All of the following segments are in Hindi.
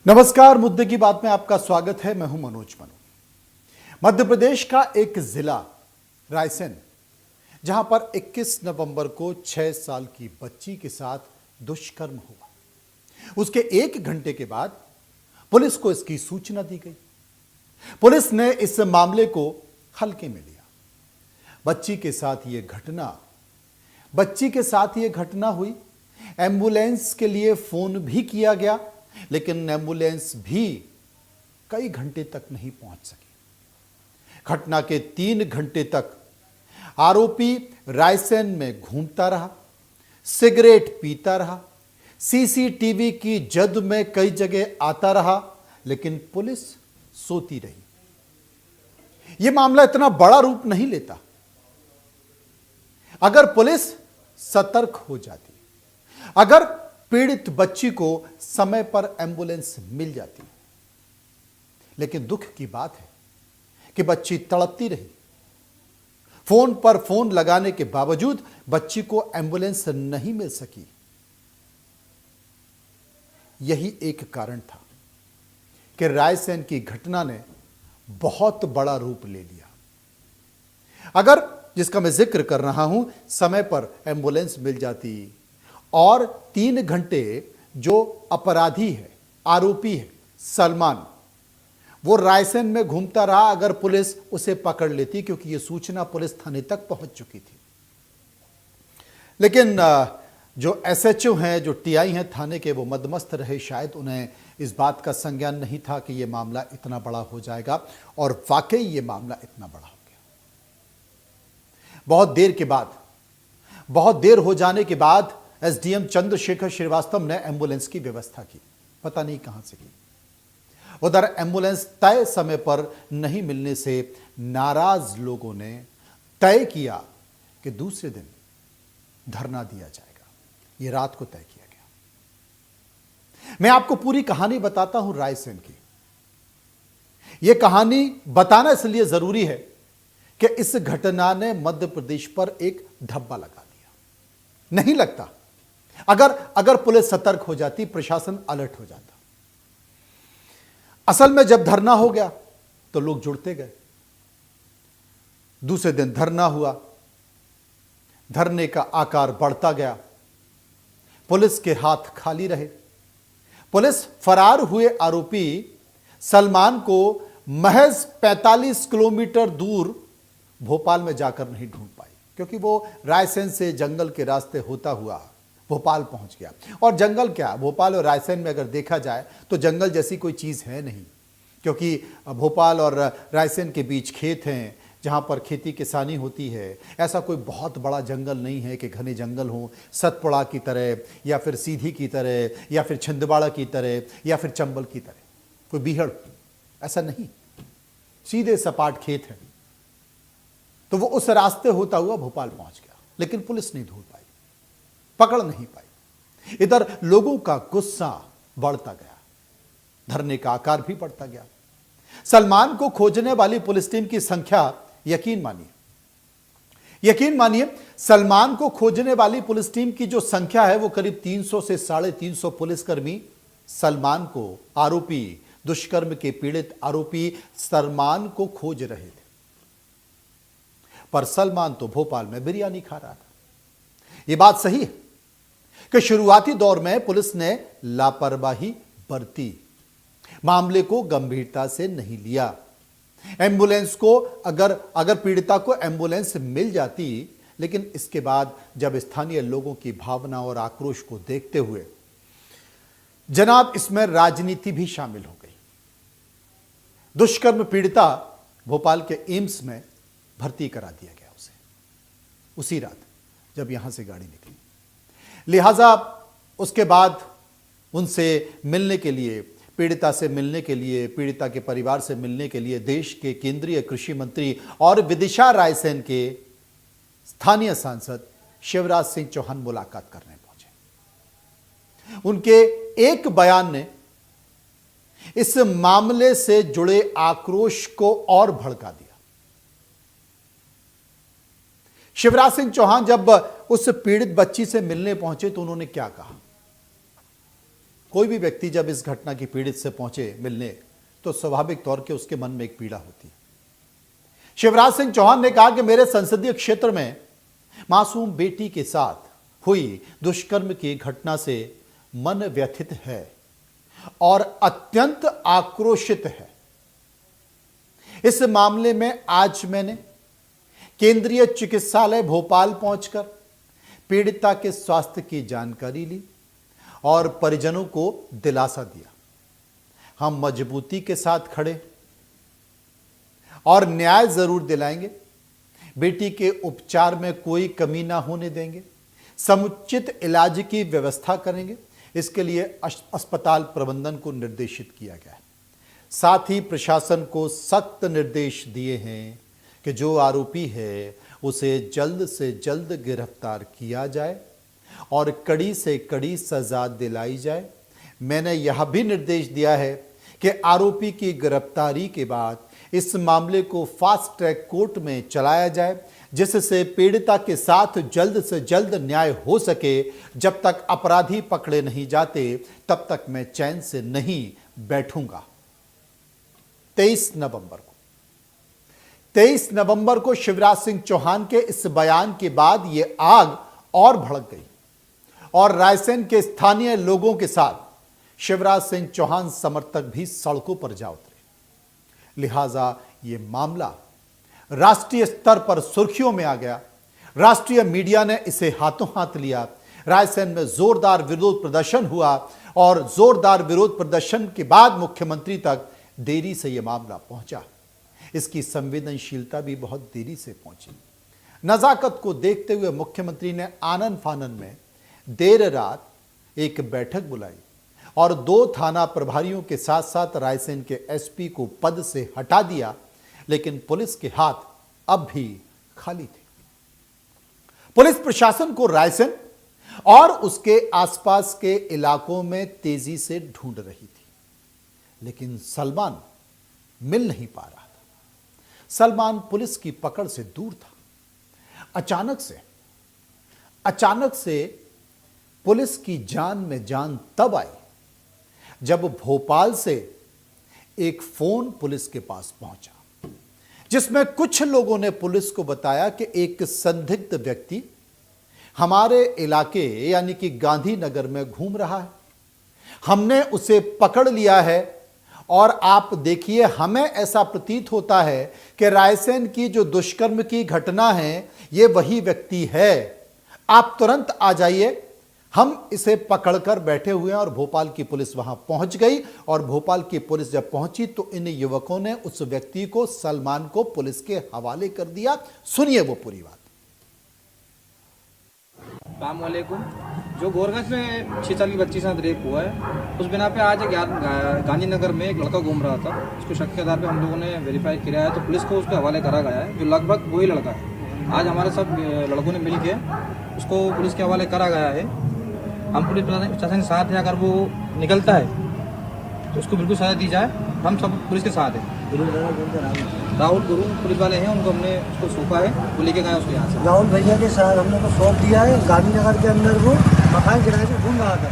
नमस्कार, मुद्दे की बात में आपका स्वागत है। मैं हूं मनोज मनु। मध्य प्रदेश का एक जिला रायसेन, जहां पर 21 नवंबर को 6 साल की बच्ची के साथ दुष्कर्म हुआ, उसके 1 घंटे के बाद पुलिस को इसकी सूचना दी गई। पुलिस ने इस मामले को हल्के में लिया। बच्ची के साथ यह घटना हुई। एम्बुलेंस के लिए फोन भी किया गया, लेकिन एम्बुलेंस भी कई घंटे तक नहीं पहुंच सकी। घटना के 3 घंटे तक आरोपी रायसेन में घूमता रहा, सिगरेट पीता रहा, सीसीटीवी की जद में कई जगह आता रहा, लेकिन पुलिस सोती रही। यह मामला इतना बड़ा रूप नहीं लेता अगर पुलिस सतर्क हो जाती, अगर पीड़ित बच्ची को समय पर एम्बुलेंस मिल जाती। लेकिन दुख की बात है कि बच्ची तड़पती रही। फोन पर फोन लगाने के बावजूद बच्ची को एम्बुलेंस नहीं मिल सकी। यही एक कारण था कि रायसेन की घटना ने बहुत बड़ा रूप ले लिया। अगर जिसका मैं जिक्र कर रहा हूं, समय पर एम्बुलेंस मिल जाती और 3 घंटे जो अपराधी है, आरोपी है सलमान, वो रायसेन में घूमता रहा, अगर पुलिस उसे पकड़ लेती, क्योंकि ये सूचना पुलिस थाने तक पहुंच चुकी थी। लेकिन जो एसएचओ हैं, जो टीआई हैं थाने के, वो मदमस्त रहे। शायद उन्हें इस बात का संज्ञान नहीं था कि यह मामला इतना बड़ा हो जाएगा, और वाकई ये मामला इतना बड़ा हो गया। बहुत देर हो जाने के बाद एसडीएम चंद्रशेखर श्रीवास्तव ने एम्बुलेंस की व्यवस्था की। पता नहीं कहां से की। उधर एम्बुलेंस तय समय पर नहीं मिलने से नाराज लोगों ने तय किया कि दूसरे दिन धरना दिया जाएगा। यह रात को तय किया गया। मैं आपको पूरी कहानी बताता हूं रायसेन की। यह कहानी बताना इसलिए जरूरी है कि इस घटना ने मध्य प्रदेश पर एक धब्बा लगा दिया। नहीं लगता अगर पुलिस सतर्क हो जाती, प्रशासन अलर्ट हो जाता। असल में जब धरना हो गया तो लोग जुड़ते गए। दूसरे दिन धरना हुआ, धरने का आकार बढ़ता गया। पुलिस के हाथ खाली रहे। पुलिस फरार हुए आरोपी सलमान को महज 45 किलोमीटर दूर भोपाल में जाकर नहीं ढूंढ पाई, क्योंकि वो रायसेन से जंगल के रास्ते होता हुआ भोपाल पहुंच गया। और जंगल क्या, भोपाल और रायसेन में अगर देखा जाए तो जंगल जैसी कोई चीज़ है नहीं, क्योंकि भोपाल और रायसेन के बीच खेत हैं जहां पर खेती किसानी होती है। ऐसा कोई बहुत बड़ा जंगल नहीं है कि घने जंगल हो, सतपुड़ा की तरह या फिर सीधी की तरह या फिर छिंदवाड़ा की तरह या फिर चंबल की तरह, कोई बीहड़, ऐसा नहीं। सीधे सपाट खेत हैं। तो वो उस रास्ते होता हुआ भोपाल पहुंच गया, लेकिन पुलिस नहीं ढूंढ पाई, पकड़ नहीं पाई। इधर लोगों का गुस्सा बढ़ता गया, धरने का आकार भी बढ़ता गया। सलमान को खोजने वाली पुलिस टीम की संख्या, यकीन मानिए, सलमान को खोजने वाली पुलिस टीम की जो संख्या है वो करीब 300 से 350 पुलिसकर्मी सलमान को, आरोपी, दुष्कर्म के पीड़ित आरोपी सलमान को खोज रहे थे। पर सलमान तो भोपाल में बिरयानी खा रहा था। यह बात सही है कि शुरुआती दौर में पुलिस ने लापरवाही बरती, मामले को गंभीरता से नहीं लिया। एम्बुलेंस को अगर पीड़िता को एम्बुलेंस मिल जाती, लेकिन इसके बाद जब स्थानीय लोगों की भावना और आक्रोश को देखते हुए जनाब इसमें राजनीति भी शामिल हो गई। दुष्कर्म पीड़िता भोपाल के एम्स में भर्ती करा दिया गया उसे, उसी रात जब यहां से गाड़ी निकली। लिहाजा उसके बाद उनसे मिलने के लिए, पीड़िता से मिलने के लिए, पीड़िता के परिवार से मिलने के लिए देश के केंद्रीय कृषि मंत्री और विदिशा रायसेन के स्थानीय सांसद शिवराज सिंह चौहान मुलाकात करने पहुंचे। उनके एक बयान ने इस मामले से जुड़े आक्रोश को और भड़का दिया। शिवराज सिंह चौहान जब उस पीड़ित बच्ची से मिलने पहुंचे तो उन्होंने क्या कहा? कोई भी व्यक्ति जब इस घटना की पीड़ित से पहुंचे मिलने तो स्वाभाविक तौर के उसके मन में एक पीड़ा होती है। शिवराज सिंह चौहान ने कहा कि मेरे संसदीय क्षेत्र में मासूम बेटी के साथ हुई दुष्कर्म की घटना से मन व्यथित है और अत्यंत आक्रोशित है। इस मामले में आज मैंने केंद्रीय चिकित्सालय भोपाल पहुंचकर पीड़िता के स्वास्थ्य की जानकारी ली और परिजनों को दिलासा दिया। हम मजबूती के साथ खड़े और न्याय जरूर दिलाएंगे। बेटी के उपचार में कोई कमी ना होने देंगे। समुचित इलाज की व्यवस्था करेंगे। इसके लिए अस्पताल प्रबंधन को निर्देशित किया गया है। साथ ही प्रशासन को सख्त निर्देश दिए हैं कि जो आरोपी है उसे जल्द से जल्द गिरफ्तार किया जाए और कड़ी से कड़ी सजा दिलाई जाए। मैंने यह भी निर्देश दिया है कि आरोपी की गिरफ्तारी के बाद इस मामले को फास्ट ट्रैक कोर्ट में चलाया जाए, जिससे पीड़िता के साथ जल्द से जल्द न्याय हो सके। जब तक अपराधी पकड़े नहीं जाते तब तक मैं चैन से नहीं बैठूंगा। 23 नवंबर को शिवराज सिंह चौहान के इस बयान के बाद यह आग और भड़क गई और रायसेन के स्थानीय लोगों के साथ शिवराज सिंह चौहान समर्थक भी सड़कों पर जा उतरे। लिहाजा यह मामला राष्ट्रीय स्तर पर सुर्खियों में आ गया। राष्ट्रीय मीडिया ने इसे हाथों हाथ लिया। रायसेन में जोरदार विरोध प्रदर्शन हुआ और जोरदार विरोध प्रदर्शन के बाद मुख्यमंत्री तक देरी से यह मामला पहुंचा। इसकी संवेदनशीलता भी बहुत देरी से पहुंची। नजाकत को देखते हुए मुख्यमंत्री ने आनन फानन में देर रात एक बैठक बुलाई और 2 थाना प्रभारियों के साथ साथ रायसेन के एसपी को पद से हटा दिया, लेकिन पुलिस के हाथ अब भी खाली थे। पुलिस प्रशासन को रायसेन और उसके आसपास के इलाकों में तेजी से ढूंढ रही थी, लेकिन सलमान मिल नहीं पा रहा था। सलमान पुलिस की पकड़ से दूर था। अचानक से पुलिस की जान में जान तब आई जब भोपाल से एक फोन पुलिस के पास पहुंचा, जिसमें कुछ लोगों ने पुलिस को बताया कि एक संदिग्ध व्यक्ति हमारे इलाके यानी कि गांधीनगर में घूम रहा है। हमने उसे पकड़ लिया है और आप देखिए, हमें ऐसा प्रतीत होता है कि रायसेन की जो दुष्कर्म की घटना है ये वही व्यक्ति है। आप तुरंत आ जाइए। हम इसे पकड़कर बैठे हुए हैं और भोपाल की पुलिस वहां पहुंच गई और भोपाल की पुलिस जब पहुंची तो इन युवकों ने उस व्यक्ति को, सलमान को, पुलिस के हवाले कर दिया। सुनिए वो पूरी बात। अस्सलाम वालेकुम। जो गोरगंज में 6 साल की बच्ची के साथ रेप हुआ है, उस बिना पे आज गांधीनगर में एक लड़का घूम रहा था। उसको शक के आधार पे हम लोगों ने वेरीफाई किया है तो पुलिस को उसके हवाले करा गया है, जो लगभग वही लड़का है। आज हमारे सब लड़कों ने मिल के उसको पुलिस के हवाले करा गया है। हम पुलिस प्रशासन के साथ हैं। अगर वो निकलता है तो उसको बिल्कुल सजा दी जाए। हम सब पुलिस के साथ हैं। राहुल गुरु पुलिस वाले हैं, उनको हमने उसको सौंपा है, वो लेके गए उसको यहाँ से। राहुल भैया के साथ हम लोग को सौंप दिया है। गांधीनगर के अंदर वो मकान किराए से घूम रहा था,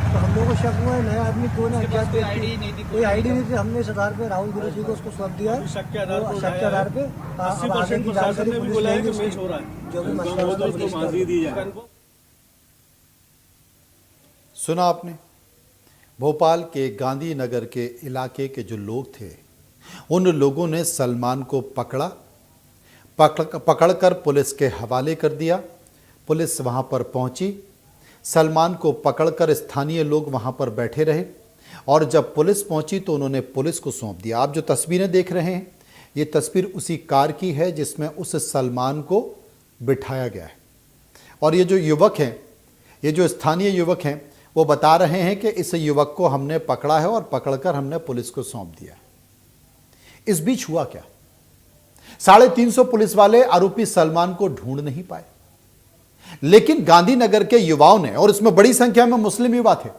तो हम लोग को शक हुआ है नया आदमी क्यों ना, कोई आईडी नहीं थी, कोई आईडी नहीं थी। हमने इस आधार पे राहुल गुरु जी को उसको सौंप दिया है। शक के आधार पे 80% प्रशासन ने भी बोला है कि मैच हो रहा है, जो भी मसला है उसको माफी दी जाए। सुना आपने। भोपाल के गांधीनगर के इलाके के जो लोग थे, उन लोगों ने सलमान को पकड़कर पुलिस के हवाले कर दिया। पुलिस वहां पर पहुंची। सलमान को पकड़कर स्थानीय लोग वहां पर बैठे रहे और जब पुलिस पहुंची तो उन्होंने पुलिस को सौंप दिया। आप जो तस्वीरें देख रहे हैं, ये तस्वीर उसी कार की है जिसमें उस सलमान को बिठाया गया है। और ये जो युवक हैं, ये जो स्थानीय युवक हैं, वो बता रहे हैं कि इस युवक को हमने पकड़ा है और पकड़कर हमने पुलिस को सौंप दिया। इस बीच हुआ क्या? 350 पुलिस वाले आरोपी सलमान को ढूंढ नहीं पाए, लेकिन गांधीनगर के युवाओं ने, और इसमें बड़ी संख्या में मुस्लिम युवा थे,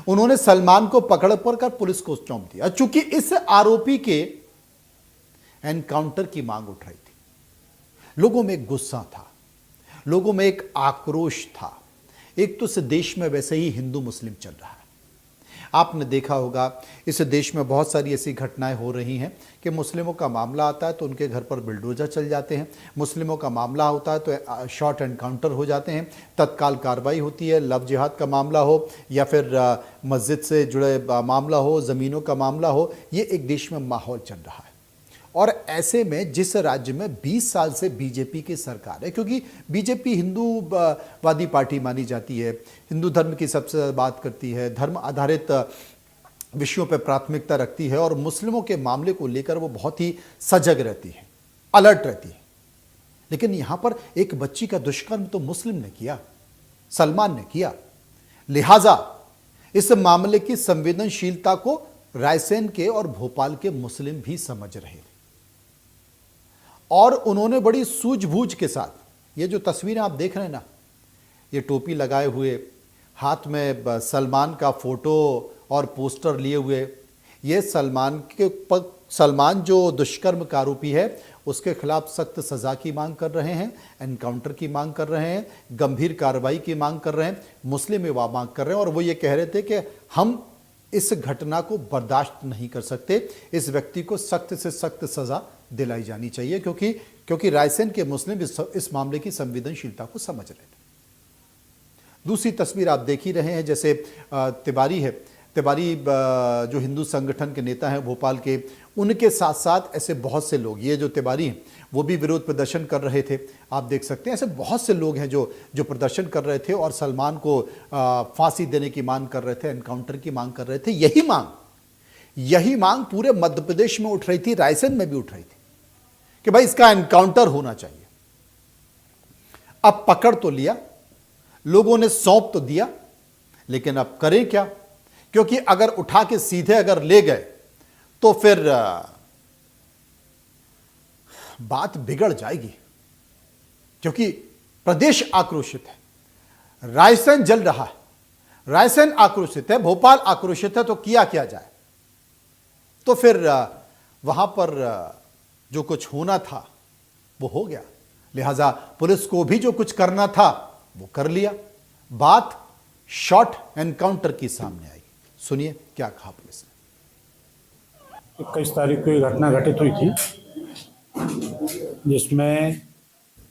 उन्होंने सलमान को पकड़ पुलिस को सौंप दिया। चूंकि इस आरोपी के एनकाउंटर की मांग उठ रही थी। लोगों में एक गुस्सा था, लोगों में एक आक्रोश था। एक तो इस देश में वैसे ही हिंदू मुस्लिम चल रहा है। आपने देखा होगा इस देश में बहुत सारी ऐसी घटनाएं हो रही हैं कि मुस्लिमों का मामला आता है तो उनके घर पर बुलडोजर चल जाते हैं, मुस्लिमों का मामला होता है तो शॉर्ट एनकाउंटर हो जाते हैं, तत्काल कार्रवाई होती है। लव जिहाद का मामला हो या फिर मस्जिद से जुड़े मामला हो, ज़मीनों का मामला हो, ये एक देश में माहौल चल रहा है। और ऐसे में जिस राज्य में 20 साल से बीजेपी की सरकार है, क्योंकि बीजेपी हिंदूवादी पार्टी मानी जाती है, हिंदू धर्म की सबसे ज़्यादा बात करती है, धर्म आधारित विषयों पर प्राथमिकता रखती है और मुस्लिमों के मामले को लेकर वो बहुत ही सजग रहती है, अलर्ट रहती है। लेकिन यहाँ पर एक बच्ची का दुष्कर्म तो मुस्लिम ने किया, सलमान ने किया, लिहाजा इस मामले की संवेदनशीलता को रायसेन के और भोपाल के मुस्लिम भी समझ रहे थे और उन्होंने बड़ी सूझबूझ के साथ, ये जो तस्वीरें आप देख रहे हैं ना, ये टोपी लगाए हुए, हाथ में सलमान का फोटो और पोस्टर लिए हुए, ये सलमान जो दुष्कर्म का आरोपी है उसके खिलाफ सख्त सज़ा की मांग कर रहे हैं, एनकाउंटर की मांग कर रहे हैं, गंभीर कार्रवाई की मांग कर रहे हैं, मुस्लिम युवा मांग कर रहे हैं। और वो ये कह रहे थे कि हम इस घटना को बर्दाश्त नहीं कर सकते, इस व्यक्ति को सख्त से सख्त सज़ा दिलाई जानी चाहिए, क्योंकि रायसेन के मुस्लिम इस मामले की संवेदनशीलता को समझ रहे थे। दूसरी तस्वीर आप देख ही रहे हैं, जैसे तिवारी है, तिवारी जो हिंदू संगठन के नेता हैं भोपाल के, उनके साथ साथ ऐसे बहुत से लोग, ये जो तिवारी हैं वो भी विरोध प्रदर्शन कर रहे थे। आप देख सकते हैं ऐसे बहुत से लोग हैं जो प्रदर्शन कर रहे थे और सलमान को फांसी देने की मांग कर रहे थे, एनकाउंटर की मांग कर रहे थे। यही मांग पूरे मध्य प्रदेश में उठ रही थी, रायसेन में भी उठ रही थी कि भाई इसका एनकाउंटर होना चाहिए। अब पकड़ तो लिया, लोगों ने सौंप तो दिया, लेकिन अब करें क्या? क्योंकि अगर उठा के सीधे अगर ले गए तो फिर बात बिगड़ जाएगी, क्योंकि प्रदेश आक्रोशित है, रायसेन जल रहा है, रायसेन आक्रोशित है, भोपाल आक्रोशित है, तो किया क्या जाए? तो फिर वहां पर जो कुछ होना था वो हो गया, लिहाजा पुलिस को भी जो कुछ करना था वो कर लिया। बात शॉर्ट एनकाउंटर की सामने आई। सुनिए क्या कहा पुलिस ने। 21 तारीख को ये घटना घटित हुई थी, जिसमें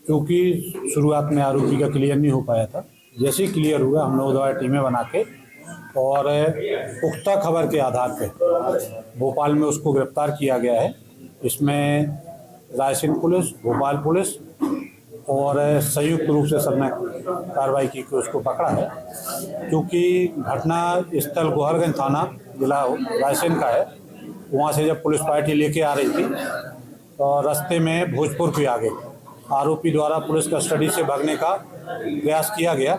क्योंकि शुरुआत में आरोपी का क्लियर नहीं हो पाया था, जैसे ही क्लियर हुआ हम लोग द्वारा टीमें बना के और पुख्ता खबर के आधार पर भोपाल में उसको गिरफ्तार किया गया है। इसमें रायसेन पुलिस, भोपाल पुलिस और संयुक्त रूप से सबने कार्रवाई की कि उसको पकड़ा है। क्योंकि घटना स्थल गोहरगंज थाना जिला रायसेन का है, वहाँ से जब पुलिस पार्टी लेके आ रही थी और रास्ते में भोजपुर के आगे आरोपी द्वारा पुलिस कस्टडी से भागने का प्रयास किया गया,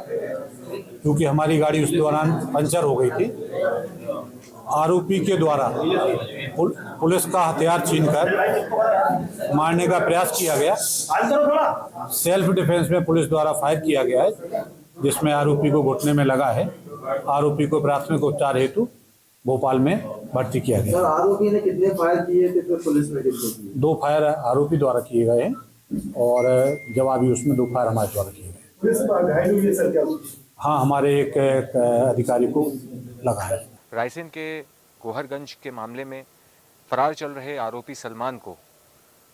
क्योंकि हमारी गाड़ी उस दौरान पंचर हो गई थी। आरोपी के द्वारा पुलिस का हथियार छीनकर मारने का प्रयास किया गया। सेल्फ डिफेंस में पुलिस द्वारा फायर किया गया है, जिसमें आरोपी को घुटने में लगा है। आरोपी को प्राथमिक उपचार हेतु भोपाल में भर्ती किया गया। आरोपी ने कितने फायर किए थे, पुलिस ने कितने किए? 2 फायर आरोपी द्वारा किए गए हैं और जवाबी उसमें 2 फायर हमारे द्वारा किए गए। हाँ, हमारे एक अधिकारी को लगा है। रायसेन के गोहरगंज के मामले में फरार चल रहे आरोपी सलमान को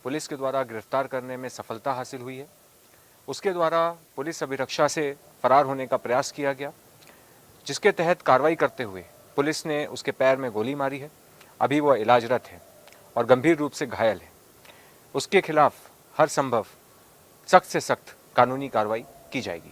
पुलिस के द्वारा गिरफ्तार करने में सफलता हासिल हुई है। उसके द्वारा पुलिस अभिरक्षा से फरार होने का प्रयास किया गया, जिसके तहत कार्रवाई करते हुए पुलिस ने उसके पैर में गोली मारी है। अभी वह इलाजरत है और गंभीर रूप से घायल है। उसके खिलाफ हर संभव सख्त से सख्त कानूनी कार्रवाई की जाएगी।